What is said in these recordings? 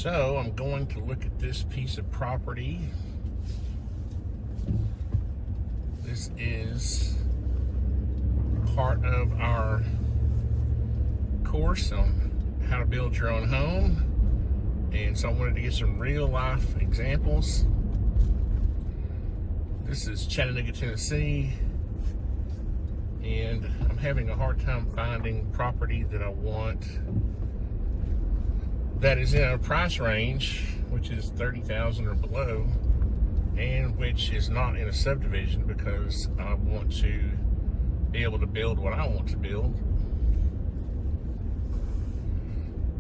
So I'm going to look at this piece of property. This is part of our course on how to build your own home. And so I wanted to get some real life examples. This is Chattanooga, Tennessee. And I'm having a hard time finding property that I want that is in a price range, which is $30,000 or below, and which is not in a subdivision, because I want to be able to build what I want to build.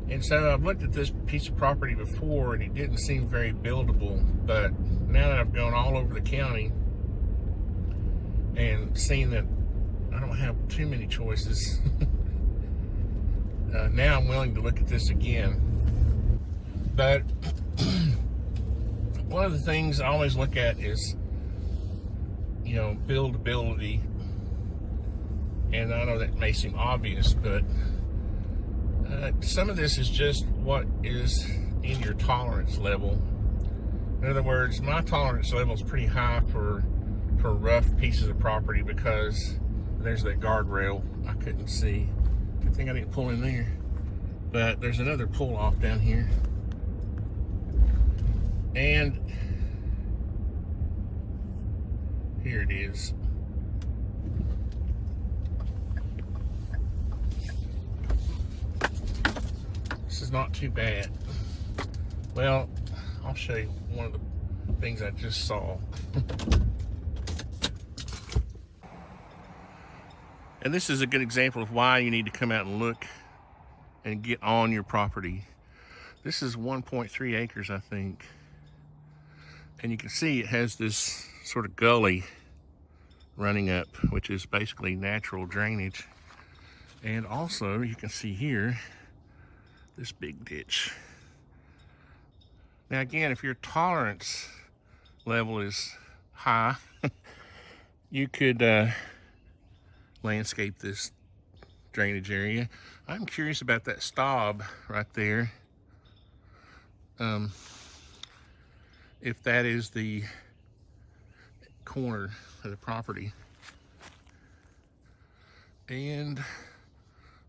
And so I've looked at this piece of property before and it didn't seem very buildable, but now that I've gone all over the county and seen that I don't have too many choices, now I'm willing to look at this again. But one of the things I always look at is, buildability. And I know that may seem obvious, but some of this is just what is in your tolerance level. In other words, my tolerance level is pretty high for rough pieces of property, because there's that guardrail I couldn't see. Good thing I didn't pull in there. But there's another pull off down here. And here it is. This is not too bad. Well, I'll show you one of the things I just saw. And this is a good example of why you need to come out and look and get on your property. This is 1.3 acres, I think. And you can see it has this sort of gully running up, which is basically natural drainage. And also you can see here, this big ditch. Now again, if your tolerance level is high, you could landscape this drainage area. I'm curious about that stub right there. If that is the corner of the property. And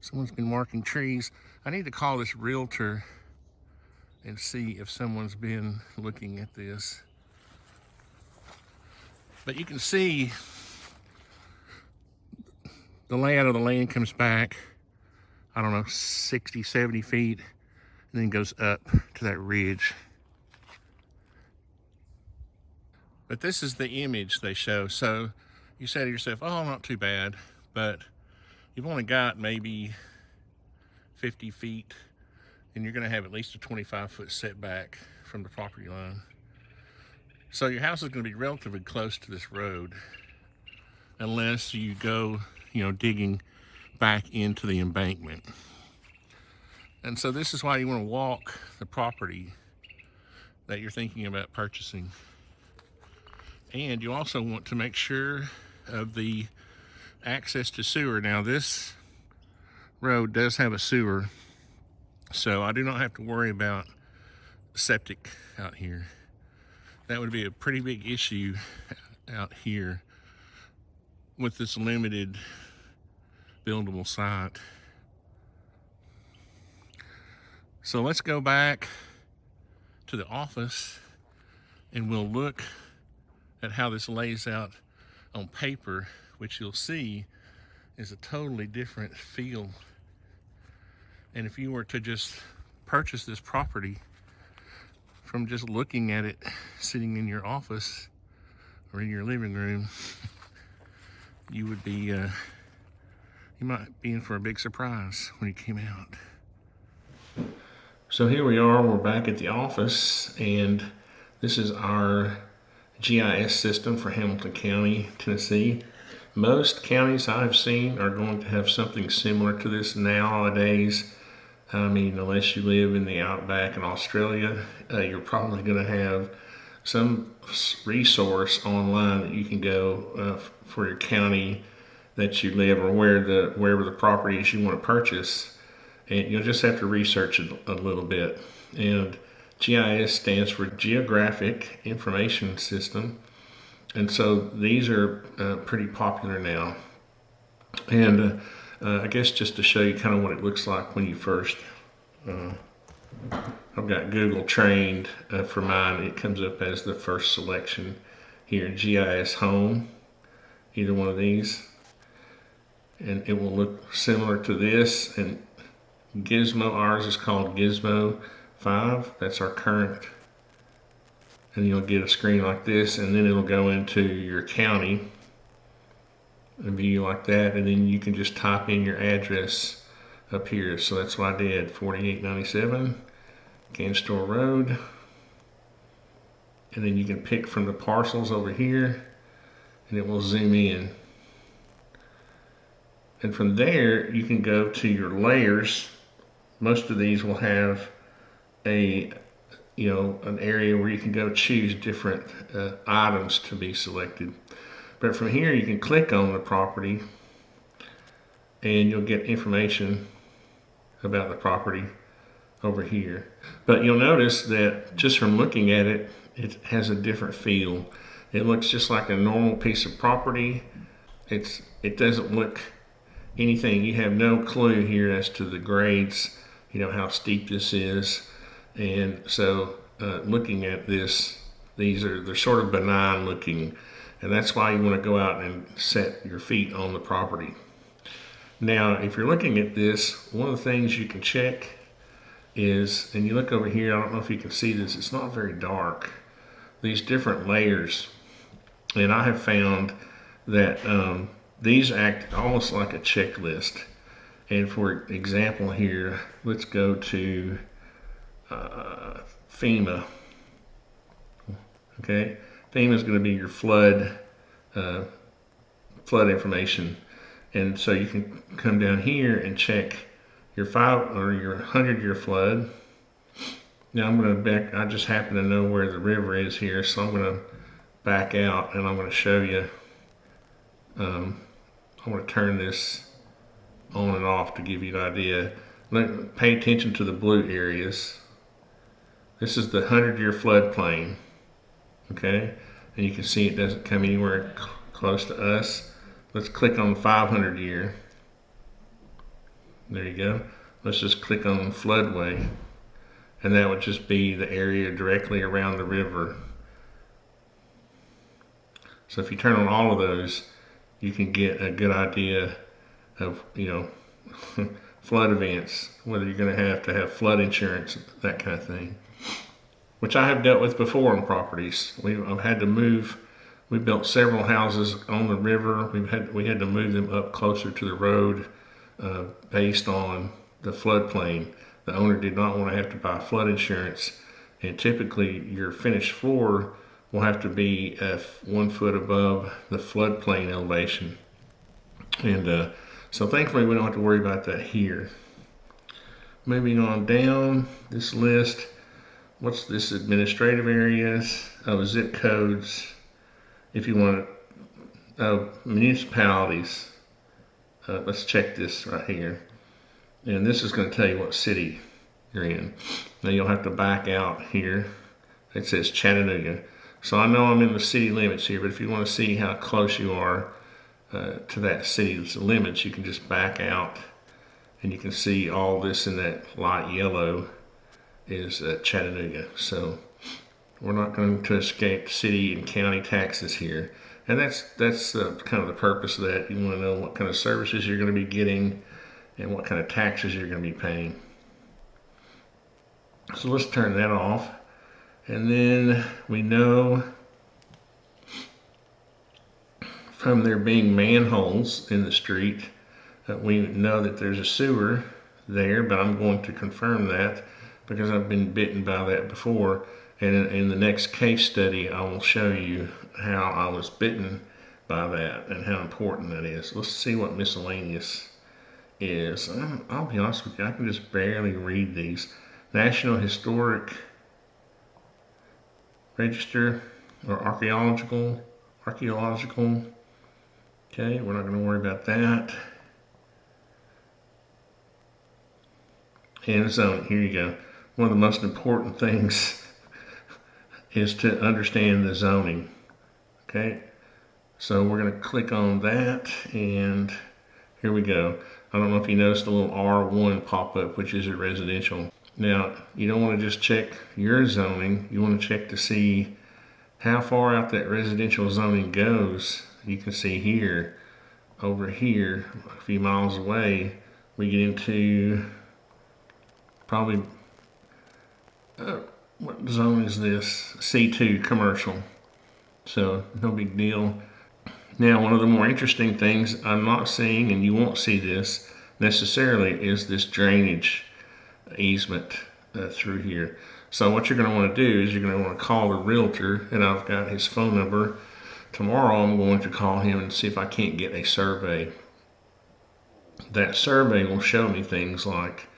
someone's been marking trees. I need to call this realtor and see if someone's been looking at this. But you can see the layout of the land comes back, I don't know, 60, 70 feet, and then goes up to that ridge. But this is the image they show. So you say to yourself, oh, not too bad, but you've only got maybe 50 feet, and you're gonna have at least a 25-foot setback from the property line. So your house is gonna be relatively close to this road, unless you go, digging back into the embankment. And so this is why you wanna walk the property that you're thinking about purchasing. And you also want to make sure of the access to sewer. Now this road does have a sewer, so I do not have to worry about septic out here. That would be a pretty big issue out here with this limited buildable site. So let's go back to the office and we'll look at how this lays out on paper, which you'll see is a totally different feel. And if you were to just purchase this property from just looking at it sitting in your office or in your living room, you would be, you might be in for a big surprise when you came out. So here we are, we're back at the office, and this is our GIS system for Hamilton County, Tennessee. Most counties I've seen are going to have something similar to this nowadays. I mean, unless you live in the outback in Australia, you're probably going to have some resource online that you can go for your county that you live, or wherever the property is you want to purchase. And you'll just have to research it a little bit. And GIS stands for Geographic Information System, and so these are pretty popular now. And I guess just to show you kind of what it looks like when you first, I've got Google trained for mine. It comes up as the first selection here, GIS Home, either one of these. And it will look similar to this. And Gizmo, ours is called Gizmo 5. That's our current. And you'll get a screen like this, and then it'll go into your county, a view like that, and then you can just type in your address up here. So that's what I did, 4897 Canstore Road. And then you can pick from the parcels over here, and it will zoom in. And from there, you can go to your layers. Most of these will have an area where you can go choose different items to be selected. But from here, you can click on the property, and you'll get information about the property over here. But you'll notice that just from looking at it, it has a different feel. It looks just like a normal piece of property. It doesn't look anything. You have no clue here as to the grades, how steep this is. And so looking at this, they're sort of benign looking, and that's why you want to go out and set your feet on the property. Now, if you're looking at this, one of the things you can check is, and you look over here, I don't know if you can see this, it's not very dark, these different layers. And I have found that these act almost like a checklist. And for example here, let's go to FEMA. Okay, FEMA is going to be your flood information, and so you can come down here and check your 100-year flood. Now I'm going to back. I just happen to know where the river is here, so I'm going to back out, and I'm going to show you. I'm going to turn this on and off to give you an idea. Pay attention to the blue areas. This is the 100-year floodplain, okay? And you can see it doesn't come anywhere close to us. Let's click on 500-year. There you go. Let's just click on floodway, and that would just be the area directly around the river. So if you turn on all of those, you can get a good idea of, flood events, whether you're going to have flood insurance, that kind of thing, which I have dealt with before on properties. I've had to move. We built several houses on the river. We had to move them up closer to the road based on the floodplain. The owner did not want to have to buy flood insurance, and typically your finished floor will have to be 1 foot above the floodplain elevation. And so thankfully we don't have to worry about that here. Moving on down this list, what's this? Administrative areas, zip codes. If you want municipalities, let's check this right here. And this is going to tell you what city you're in. Now you'll have to back out here. It says Chattanooga. So I know I'm in the city limits here, but if you want to see how close you are to that city's limits, you can just back out, and you can see all this in that light yellow is Chattanooga. So we're not going to escape city and county taxes here, and that's kind of the purpose of that. You want to know what kind of services you're going to be getting and what kind of taxes you're going to be paying. So let's turn that off. And then we know from there being manholes in the street, we know that there's a sewer there, but I'm going to confirm that because I've been bitten by that before. And in the next case study, I will show you how I was bitten by that and how important that is. Let's see what miscellaneous is. I'll be honest with you, I can just barely read these. National Historic Register or archaeological. Okay, we're not going to worry about that. And zoning, here you go. One of the most important things is to understand the zoning. Okay, so we're going to click on that, and here we go. I don't know if you noticed a little R1 pop up, which is a residential. Now, you don't want to just check your zoning, you want to check to see how far out that residential zoning goes. You can see here, over here, a few miles away, we get into probably, what zone is this? C2, commercial. So, no big deal. Now, one of the more interesting things I'm not seeing, and you won't see this necessarily, is this drainage easement through here. So what you're going to want to do is you're going to want to call the realtor, and I've got his phone number. Tomorrow I'm going to call him and see if I can't get a survey. That survey will show me things like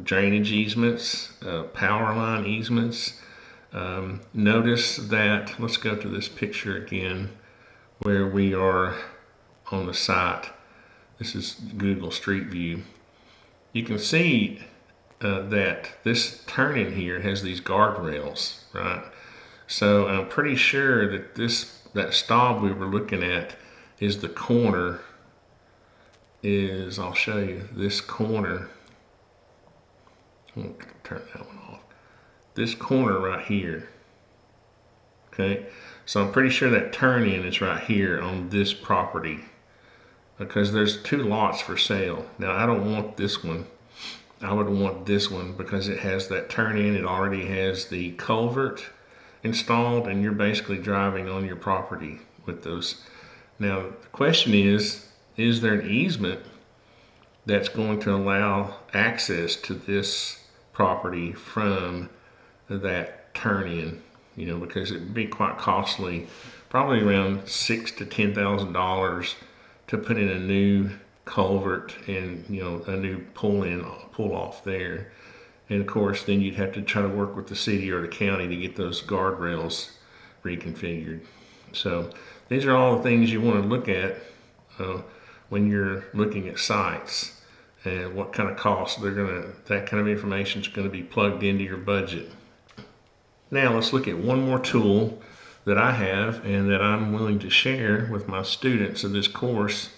drainage easements, power line easements. Notice that, let's go to this picture again where we are on the site. This is Google Street View. You can see that this turn-in here has these guardrails, right? So I'm pretty sure that that stop we were looking at is the corner, I'll show you, this corner. I'll turn that one off. This corner right here. Okay, so I'm pretty sure that turn-in is right here on this property, because there's 2 lots for sale. Now I don't want this one. I would want this one because it has that turn-in. It already has the culvert installed, and you're basically driving on your property with those. Now the question is there an easement that's going to allow access to this property from that turn-in? You know, because it would be quite costly, probably around $6,000 to $10,000 to put in a new culvert and, you know, a new pull off there. And of course then you'd have to try to work with the city or the county to get those guardrails reconfigured. So these are all the things you want to look at when you're looking at sites, and what kind of costs that kind of information is going to be plugged into your budget. Now let's look at one more tool that I have and that I'm willing to share with my students of this course.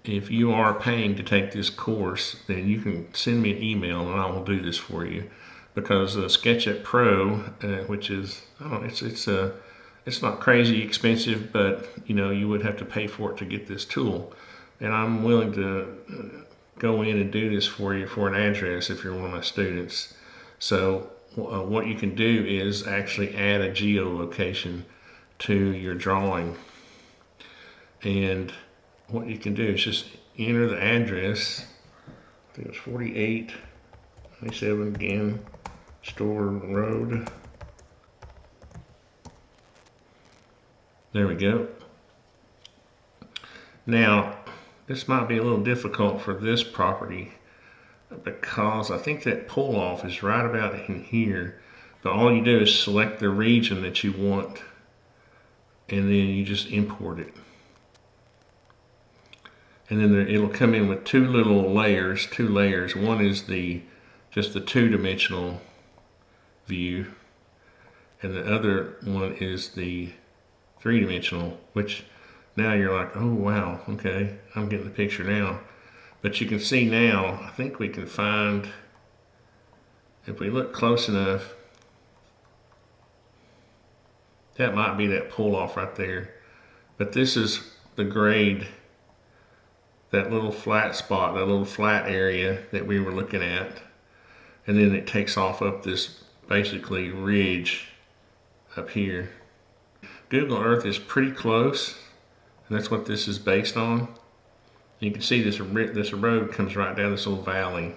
If you are paying to take this course, then you can send me an email and I will do this for you. Because SketchUp Pro, which is, I don't know, it's not crazy expensive, but you know, you would have to pay for it to get this tool. And I'm willing to go in and do this for you for an address if you're one of my students. So what you can do is actually add a geolocation to your drawing. And what you can do is just enter the address. I think it's 4897 again, Store Road. There we go. Now, this might be a little difficult for this property because I think that pull off is right about in here. But all you do is select the region that you want, and then you just import it. And then it'll come in with two layers. One is just the two-dimensional view, and the other one is the three-dimensional, which now you're like, oh wow, okay, I'm getting the picture now. But you can see now, I think we can find, if we look close enough, that might be that pull off right there. But this is the grade, that little flat spot, that little flat area that we were looking at. And then it takes off up this basically ridge up here. Google Earth is pretty close, and that's what this is based on. You can see this road comes right down this little valley.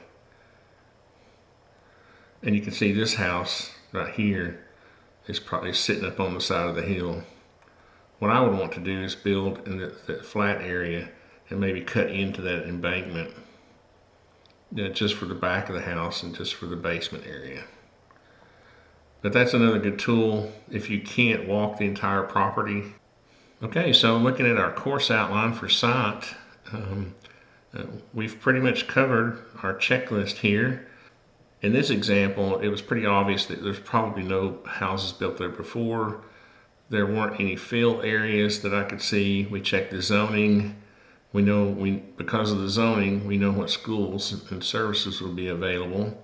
And you can see this house right here is probably sitting up on the side of the hill. What I would want to do is build in that flat area and maybe cut into that embankment, just for the back of the house and just for the basement area. But that's another good tool if you can't walk the entire property. Okay, so looking at our course outline for site, we've pretty much covered our checklist here. in this example, it was pretty obvious that there's probably no houses built there before. There weren't any fill areas that I could see. We checked the zoning. We know because of the zoning, we know what schools and services would be available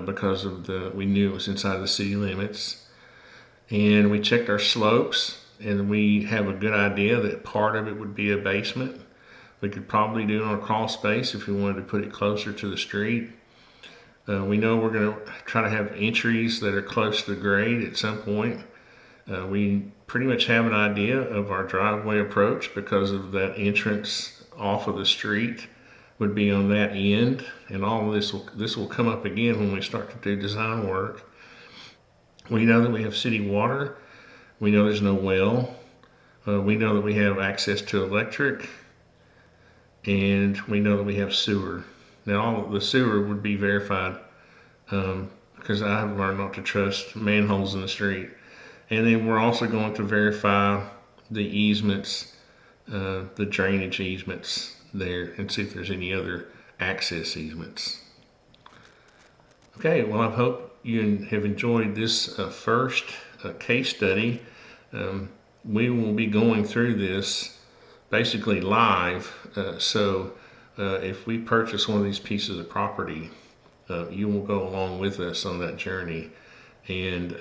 because of we knew it was inside the city limits. And we checked our slopes, and we have a good idea that part of it would be a basement. We could probably do it on a crawl space if we wanted to put it closer to the street. We know we're going to try to have entries that are close to the grade at some point. We pretty much have an idea of our driveway approach because of that entrance off of the street would be on that end, and all of this will come up again when we start to do design work. We know that we have city water. We know there's no well. We know that we have access to electric, and we know that we have sewer. Now, all of the sewer would be verified because I have learned not to trust manholes in the street. And then we're also going to verify the easements, the drainage easements there, and see if there's any other access easements. Okay, well, I hope you have enjoyed this first case study. We will be going through this basically live, so if we purchase one of these pieces of property, you will go along with us on that journey, and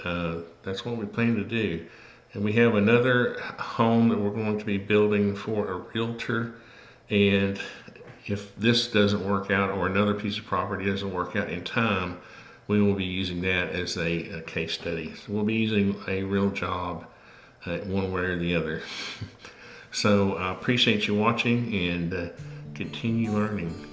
that's what we plan to do. And we have another home that we're going to be building for a realtor, and if this doesn't work out or another piece of property doesn't work out in time, we will be using that as a case study. So we'll be using a real job one way or the other. So I appreciate you watching, and continue learning.